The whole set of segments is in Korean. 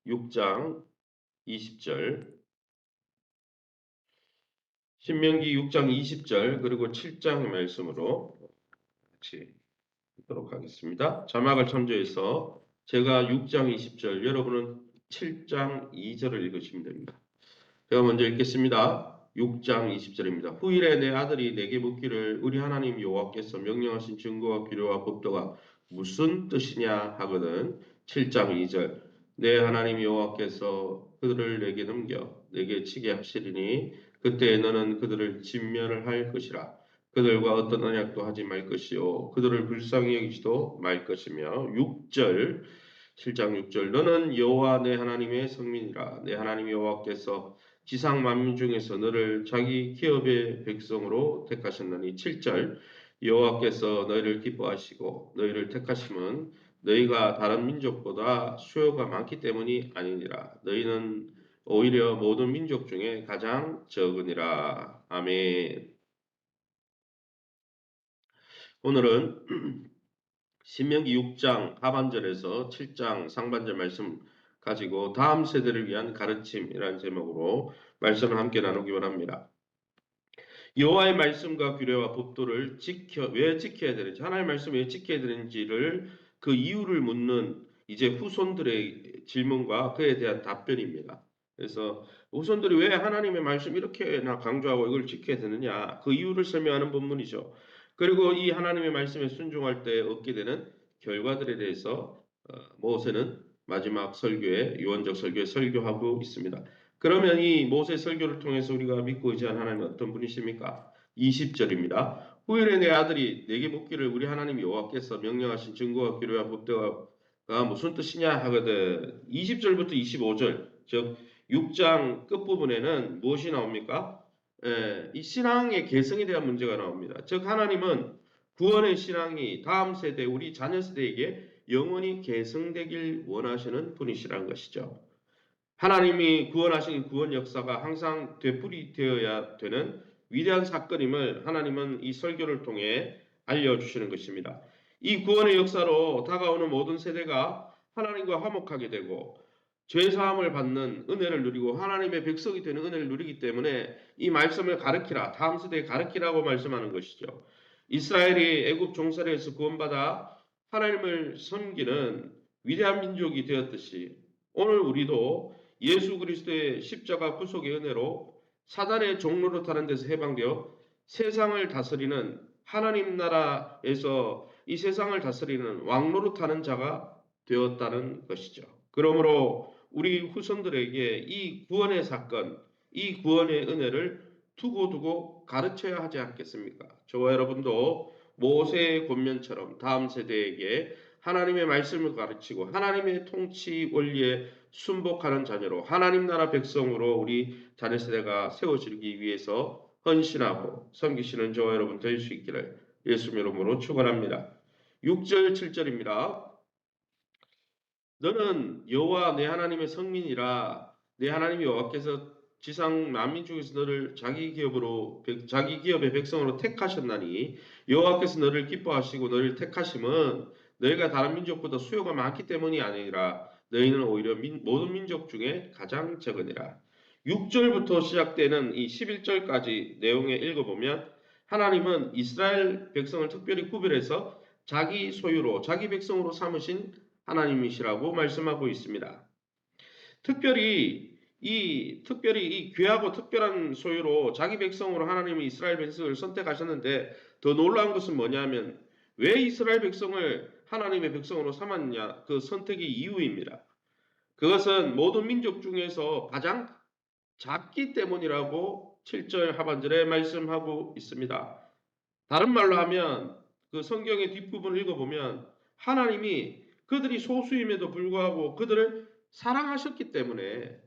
6장 20절, 신명기 6장 20절, 그리고 7장의 말씀으로 같이 읽도록 하겠습니다. 자막을 참조해서 제가 6장 20절, 여러분은 7장 2절을 읽으시면 됩니다. 제가 먼저 읽겠습니다. 6장 20절입니다. 후일에 내 아들이 내게 묻기를 우리 하나님 여호와께서 명령하신 증거와 규례와 법도가 무슨 뜻이냐 하거든. 7장 2절 내 하나님 여호와께서 그들을 내게 넘겨 내게 치게 하시리니 그때 너는 그들을 진멸을 할 것이라. 그들과 어떤 언약도 하지 말 것이요 그들을 불쌍히 여기지도 말 것이며 6절 7장 6절 너는 여호와 내 하나님의 성민이라. 내 하나님 여호와께서 지상 만민 중에서 너를 자기 기업의 백성으로 택하셨느니 7절 여호와께서 너희를 기뻐하시고 너희를 택하심은 너희가 다른 민족보다 수요가 많기 때문이 아니니라. 너희는 오히려 모든 민족 중에 가장 적으니라. 아멘. 오늘은 신명기 6장 하반절에서 7장 상반절 말씀 가지고 다음 세대를 위한 가르침이라는 제목으로 말씀을 함께 나누기 원합니다. 여호와의 말씀과 규례와 법도를 왜 지켜야 되는지, 하나님의 말씀을 왜 지켜야 되는지를 그 이유를 묻는 이제 후손들의 질문과 그에 대한 답변입니다. 그래서 후손들이 왜 하나님의 말씀 이렇게나 강조하고 이걸 지켜야 되느냐, 그 이유를 설명하는 본문이죠. 그리고 이 하나님의 말씀에 순종할 때 얻게 되는 결과들에 대해서 모세는 마지막 설교에 유언적 설교에 설교하고 있습니다. 그러면 이 모세 설교를 통해서 우리가 믿고 의지한 하나님은 어떤 분이십니까? 20절입니다. 후일에 내 아들이 내게 묻기를 우리 하나님 여호와께서 명령하신 증거와 규례와 법도가 무슨 뜻이냐 하거든. 20절부터 25절, 즉 6장 끝부분에는 무엇이 나옵니까? 이 신앙의 개성에 대한 문제가 나옵니다. 즉 하나님은 구원의 신앙이 다음 세대, 우리 자녀 세대에게 영원히 계승되길 원하시는 분이시라는 것이죠. 하나님이 구원하신 구원 역사가 항상 되풀이되어야 되는 위대한 사건임을 하나님은 이 설교를 통해 알려주시는 것입니다. 이 구원의 역사로 다가오는 모든 세대가 하나님과 화목하게 되고 죄사함을 받는 은혜를 누리고 하나님의 백성이 되는 은혜를 누리기 때문에 이 말씀을 가르치라, 다음 세대에 가르치라고 말씀하는 것이죠. 이스라엘이 애굽 종살이에서 구원받아 하나님을 섬기는 위대한 민족이 되었듯이 오늘 우리도 예수 그리스도의 십자가 구속의 은혜로 사단의 종로로 타는 데서 해방되어 세상을 다스리는 하나님 나라에서 이 세상을 다스리는 왕로로 타는 자가 되었다는 것이죠. 그러므로 우리 후손들에게 이 구원의 사건, 이 구원의 은혜를 두고두고 가르쳐야 하지 않겠습니까? 저와 여러분도 모세의 권면처럼 다음 세대에게 하나님의 말씀을 가르치고 하나님의 통치 원리에 순복하는 자녀로 하나님 나라 백성으로 우리 자녀 세대가 세워지기 위해서 헌신하고 섬기시는 저와 여러분 될 수 있기를 예수님 이름으로 축원합니다. 6절 7절입니다. 너는 여호와 내 하나님의 성민이라. 내 하나님 여호와께서 지상 만민 중에서 너를 자기 기업의 백성으로 택하셨나니 여호와께서 너를 기뻐하시고 너를 택하심은 너희가 다른 민족보다 수요가 많기 때문이 아니라 너희는 오히려 모든 민족 중에 가장 적으니라. 6절부터 시작되는 이 11절까지 내용에 읽어보면 하나님은 이스라엘 백성을 특별히 구별해서 자기 소유로 자기 백성으로 삼으신 하나님이시라고 말씀하고 있습니다. 특별히 이 귀하고 특별한 소유로 자기 백성으로 하나님이 이스라엘 백성을 선택하셨는데 더 놀라운 것은 뭐냐면 왜 이스라엘 백성을 하나님의 백성으로 삼았냐, 그 선택의 이유입니다. 그것은 모든 민족 중에서 가장 작기 때문이라고 7절 하반절에 말씀하고 있습니다. 다른 말로 하면 그 성경의 뒷부분을 읽어보면 하나님이 그들이 소수임에도 불구하고 그들을 사랑하셨기 때문에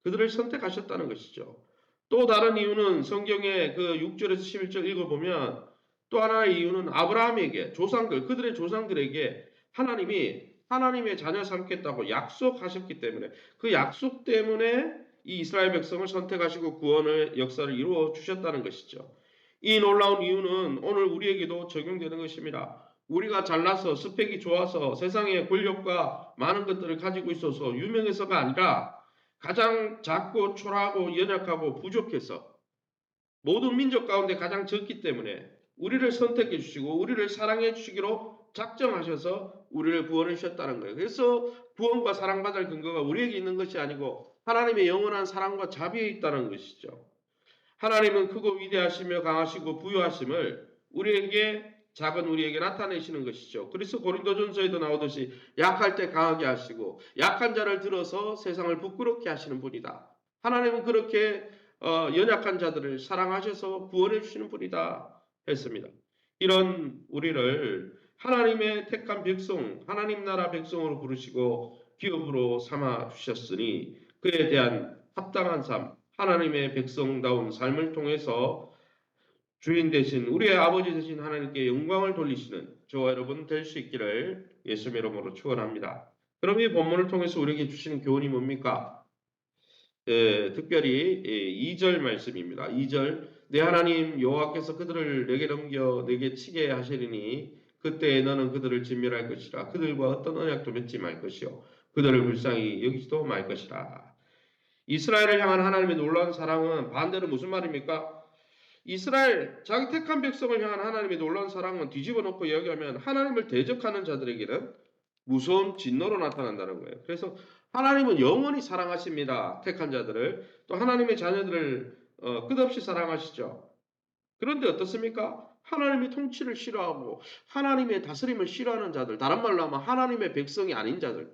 그들을 선택하셨다는 것이죠. 또 다른 이유는 성경의 그 6절에서 11절 읽어보면 또 하나의 이유는 아브라함에게 그들의 조상들에게 하나님이 하나님의 자녀 삼겠다고 약속하셨기 때문에 그 약속 때문에 이 이스라엘 백성을 선택하시고 구원의 역사를 이루어 주셨다는 것이죠. 이 놀라운 이유는 오늘 우리에게도 적용되는 것입니다. 우리가 잘나서 스펙이 좋아서 세상의 권력과 많은 것들을 가지고 있어서 유명해서가 아니라 가장 작고 초라하고 연약하고 부족해서 모든 민족 가운데 가장 적기 때문에 우리를 선택해 주시고 우리를 사랑해 주시기로 작정하셔서 우리를 구원해 주셨다는 거예요. 그래서 구원과 사랑받을 근거가 우리에게 있는 것이 아니고 하나님의 영원한 사랑과 자비에 있다는 것이죠. 하나님은 크고 위대하시며 강하시고 부유하심을 우리에게 작은 우리에게 나타내시는 것이죠. 그래서 고린도전서에도 나오듯이 약할 때 강하게 하시고 약한 자를 들어서 세상을 부끄럽게 하시는 분이다. 하나님은 그렇게 연약한 자들을 사랑하셔서 구원해 주시는 분이다 했습니다. 이런 우리를 하나님의 택한 백성, 하나님 나라 백성으로 부르시고 기업으로 삼아 주셨으니 그에 대한 합당한 삶, 하나님의 백성다운 삶을 통해서 주인 되신 우리의 아버지 되신 하나님께 영광을 돌리시는 저와 여러분 될 수 있기를 예수의 이름으로 축원합니다. 그럼 이 본문을 통해서 우리에게 주시는 교훈이 뭡니까? 특별히 2절 말씀입니다. 2절 내 하나님 여호와께서 그들을 내게 넘겨 내게 치게 하시리니 그때 너는 그들을 진멸할 것이라 그들과 어떤 언약도 맺지 말 것이요 그들을 불쌍히 여기지도 말 것이라. 이스라엘을 향한 하나님의 놀라운 사랑은 반대로 무슨 말입니까? 이스라엘 자기 택한 백성을 향한 하나님의 놀라운 사랑은 뒤집어 놓고 이야기하면 하나님을 대적하는 자들에게는 무서운 진노로 나타난다는 거예요. 그래서 하나님은 영원히 사랑하십니다. 택한 자들을. 또 하나님의 자녀들을 끝없이 사랑하시죠. 그런데 어떻습니까? 하나님의 통치를 싫어하고 하나님의 다스림을 싫어하는 자들, 다른 말로 하면 하나님의 백성이 아닌 자들.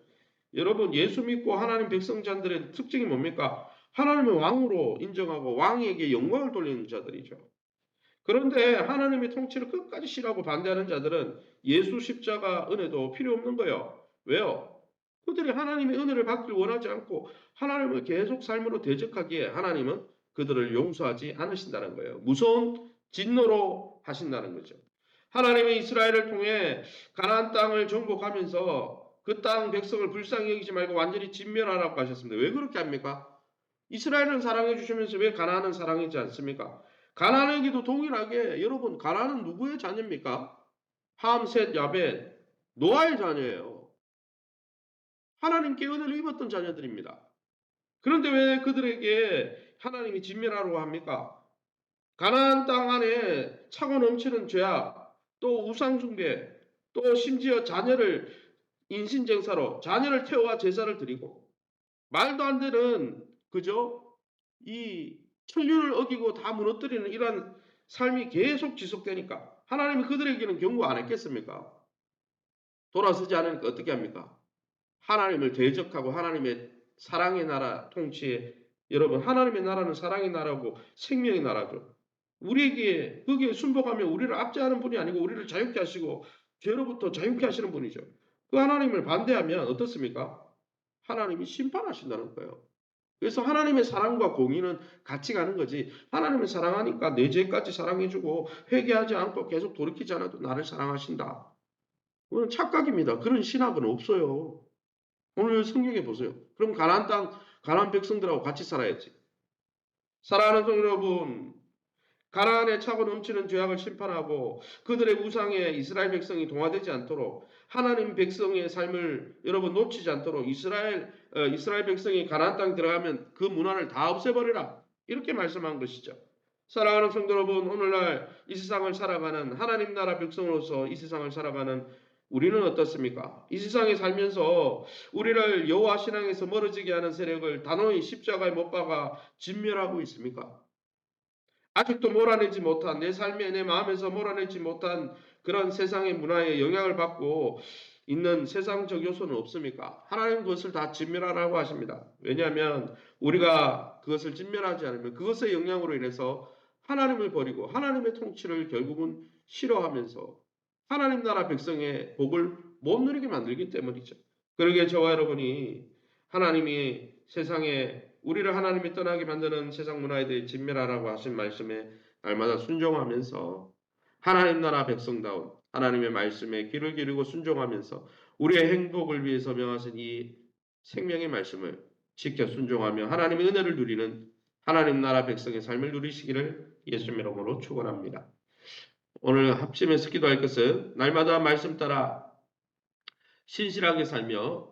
여러분 예수 믿고 하나님 백성자들의 특징이 뭡니까? 하나님의 왕으로 인정하고 왕에게 영광을 돌리는 자들이죠. 그런데 하나님의 통치를 끝까지 싫어하고 반대하는 자들은 예수 십자가 은혜도 필요 없는 거예요. 왜요? 그들이 하나님의 은혜를 받기를 원하지 않고 하나님을 계속 삶으로 대적하기에 하나님은 그들을 용서하지 않으신다는 거예요. 무서운 진노로 하신다는 거죠. 하나님은 이스라엘을 통해 가나안 땅을 정복하면서 그 땅 백성을 불쌍히 여기지 말고 완전히 진멸하라고 하셨습니다. 왜 그렇게 합니까? 이스라엘은 사랑해 주시면서 왜 가나안은 사랑하지 않습니까? 가나안에게도 동일하게 여러분 가나안은 누구의 자녀입니까? 함, 셋, 야벳, 노아의 자녀예요. 하나님께 은혜를 입었던 자녀들입니다. 그런데 왜 그들에게 하나님이 진멸하라고 합니까? 가나안 땅 안에 차고 넘치는 죄악, 또 우상숭배, 또 심지어 자녀를 인신쟁사로 자녀를 태워와 제사를 드리고 말도 안 되는 그죠? 이 천륜을 어기고 다 무너뜨리는 이러한 삶이 계속 지속되니까 하나님이 그들에게는 경고 안 했겠습니까? 돌아서지 않으니까 어떻게 합니까? 하나님을 대적하고 하나님의 사랑의 나라 통치에 여러분 하나님의 나라는 사랑의 나라고 생명의 나라죠. 우리에게 거기에 순복하며 우리를 압제하는 분이 아니고 우리를 자유케 하시고 죄로부터 자유케 하시는 분이죠. 그 하나님을 반대하면 어떻습니까? 하나님이 심판하신다는 거예요. 그래서 하나님의 사랑과 공의는 같이 가는 거지. 하나님을 사랑하니까 내 죄까지 사랑해주고 회개하지 않고 계속 돌이키지 않아도 나를 사랑하신다. 그건 착각입니다. 그런 신학은 없어요. 오늘 성경에 보세요. 그럼 가나안 땅, 가나안 백성들하고 같이 살아야지. 사랑하는 성도 여러분, 가나안에 차고 넘치는 죄악을 심판하고 그들의 우상에 이스라엘 백성이 동화되지 않도록 하나님 백성의 삶을 여러분 놓치지 않도록 이스라엘 백성이 가나안 땅에 들어가면 그 문화를 다 없애버리라 이렇게 말씀한 것이죠. 사랑하는 성도 여러분, 오늘날 이 세상을 살아가는 하나님 나라 백성으로서 이 세상을 살아가는 우리는 어떻습니까? 이 세상에 살면서 우리를 여호와 신앙에서 멀어지게 하는 세력을 단호히 십자가에 못 박아 진멸하고 있습니까? 아직도 몰아내지 못한 내 삶에 내 마음에서 몰아내지 못한 그런 세상의 문화에 영향을 받고 있는 세상적 요소는 없습니까? 하나님 그것을 다 진멸하라고 하십니다. 왜냐하면 우리가 그것을 진멸하지 않으면 그것의 영향으로 인해서 하나님을 버리고 하나님의 통치를 결국은 싫어하면서 하나님 나라 백성의 복을 못 누리게 만들기 때문이죠. 그러기에 저와 여러분이 하나님이 세상에 우리를 하나님이 떠나게 만드는 세상 문화에 대해 진멸하라고 하신 말씀에 날마다 순종하면서 하나님 나라 백성다운 하나님의 말씀에 귀를 기울이고 순종하면서 우리의 행복을 위해서 명하신 이 생명의 말씀을 지켜 순종하며 하나님의 은혜를 누리는 하나님 나라 백성의 삶을 누리시기를 예수님 이름으로 축원합니다. 오늘 합심해서 기도할 것은 날마다 말씀 따라 신실하게 살며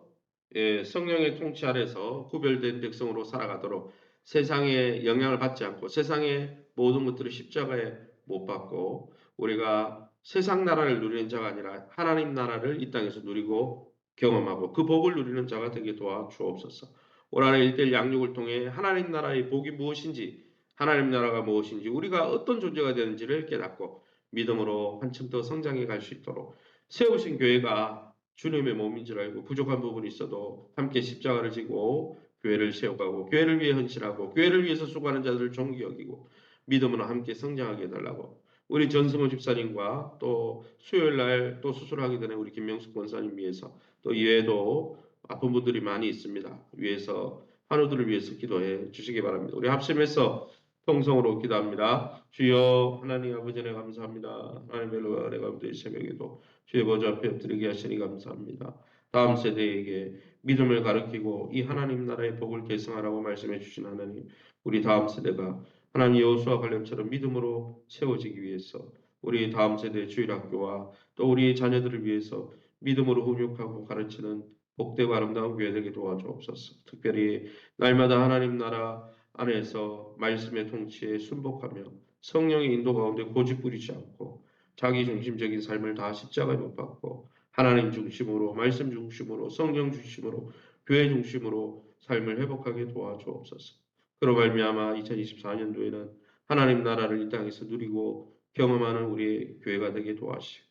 성령의 통치 아래서 구별된 백성으로 살아가도록 세상에 영향을 받지 않고 세상의 모든 것들을 십자가에 못 박고 우리가 세상 나라를 누리는 자가 아니라 하나님 나라를 이 땅에서 누리고 경험하고 그 복을 누리는 자가 되게 도와주옵소서. 올 한해 1대1 양육을 통해 하나님 나라의 복이 무엇인지 하나님 나라가 무엇인지 우리가 어떤 존재가 되는지를 깨닫고 믿음으로 한층 더 성장해 갈 수 있도록 세우신 교회가 주님의 몸인 줄 알고 부족한 부분이 있어도 함께 십자가를 지고 교회를 세워가고 교회를 위해 헌신하고 교회를 위해서 수고하는 자들을 존귀 여기고 믿음으로 함께 성장하게 해달라고 우리 전승호 집사님과 또 수요일 날 또 수술하게 되는 우리 김명숙 권사님 위해서 또 이외에도 아픈 분들이 많이 있습니다. 위해서 환우들을 위해서 기도해 주시기 바랍니다. 우리 합심해서 통성으로 기도합니다. 주여 하나님 아버지 네 감사합니다. 하나님의 은혜 가운데 이 새벽에도 주의 보좌 앞에 엎드리게 하시니 감사합니다. 다음 세대에게 믿음을 가르치고 이 하나님 나라의 복을 계승하라고 말씀해 주신 하나님, 우리 다음 세대가 하나님 여호수아 갈렙처럼 믿음으로 세워지기 위해서 우리 다음 세대 주일학교와 또 우리 자녀들을 위해서 믿음으로 훈육하고 가르치는 복되고 아름다운 교회 되게 도와주옵소서. 특별히 날마다 하나님 나라 안에서 말씀의 통치에 순복하며 성령의 인도 가운데 고집 부리지 않고 자기 중심적인 삶을 다 십자가에 못 박고 하나님 중심으로 말씀 중심으로 성령 중심으로 교회 중심으로 삶을 회복하게 도와주옵소서. 그로 말미암아 2024년도에는 하나님 나라를 이 땅에서 누리고 경험하는 우리의 교회가 되게 도와주시고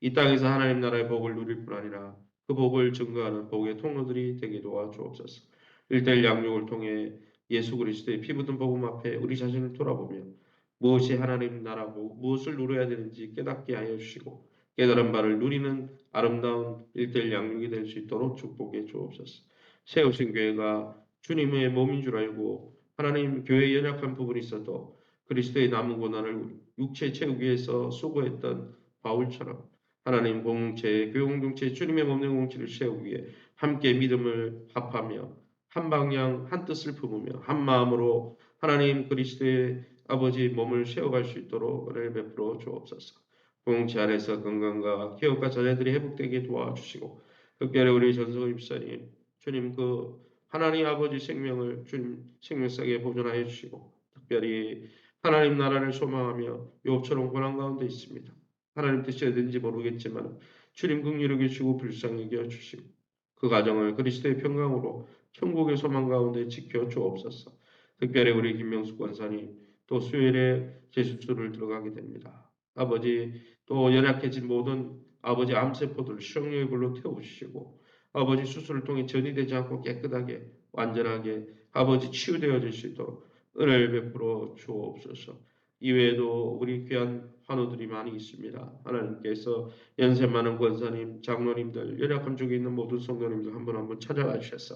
이 땅에서 하나님 나라의 복을 누릴 뿐 아니라 그 복을 증거하는 복의 통로들이 되게 도와주옵소서. 1대1 양육을 통해 예수 그리스도의 피 묻은 복음 앞에 우리 자신을 돌아보며 무엇이 하나님 나라고 무엇을 누려야 되는지 깨닫게 하여 주시고 깨달은 바를 누리는 아름다운 1대1 양육이 될 수 있도록 축복해 주옵소서. 세우신 교회가 주님의 몸인 줄 알고 하나님 교회에 연약한 부분이 있어도 그리스도의 남은 고난을 육체 채우기 위해서 수고했던 바울처럼 하나님 공동체, 교회 공동체, 주님의 몸된 공동체를 세우기 위해 함께 믿음을 합하며 한 방향, 한 뜻을 품으며 한 마음으로 하나님 그리스도의 아버지 몸을 세워갈 수 있도록 은혜를 베풀어 주옵소서. 공동체 안에서 건강과 기업과 자녀들이 회복되게 도와주시고 특별히 우리 전성호 집사님, 주님 그 하나님 아버지 생명을 주님 생명상에 보존하여 주시고 특별히 하나님 나라를 소망하며 욥처럼 고난 가운데 있습니다. 하나님 뜻이 어딘지 모르겠지만 주님 긍휼히 여기시고 불쌍히 여겨 주시고 그 가정을 그리스도의 평강으로 천국의 소망 가운데 지켜 주옵소서. 특별히 우리 김명숙 권사님 또 수요일에 재수술을 들어가게 됩니다. 아버지 또 연약해진 모든 아버지 암세포들 성령의 불로 태우시고 아버지 수술을 통해 전이되지 않고 깨끗하게 완전하게 아버지 치유되어질 수 있도록 은혜를 베풀어 주옵소서. 이외에도 우리 귀한 환우들이 많이 있습니다. 하나님께서 연세 많은 권사님, 장로님들, 연약한 중에 있는 모든 성도님들 한 분 한 분 찾아가 주셔서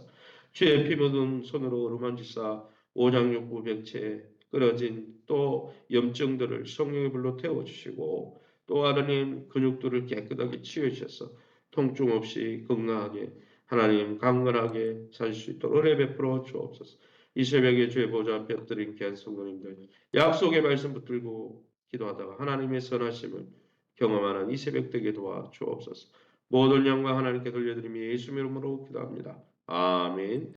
주의 피 묻은 손으로 어루만지사 오장육부 백체 끊어진 또 염증들을 성령의 불로 태워주시고 또 하나님 근육들을 깨끗하게 치유하셔서 통증 없이 건강하게 하나님 강건하게 살 수 있도록 은혜 베풀어 주옵소서. 이 새벽에 주의 보좌 앞에 엎드린 귀한 성도님들 약속의 말씀 붙들고 기도하다가 하나님의 선하심을 경험하는 이 새벽 되게 도와 주옵소서. 모든 영광 하나님께 돌려드리며 예수 이름으로 기도합니다. 아멘.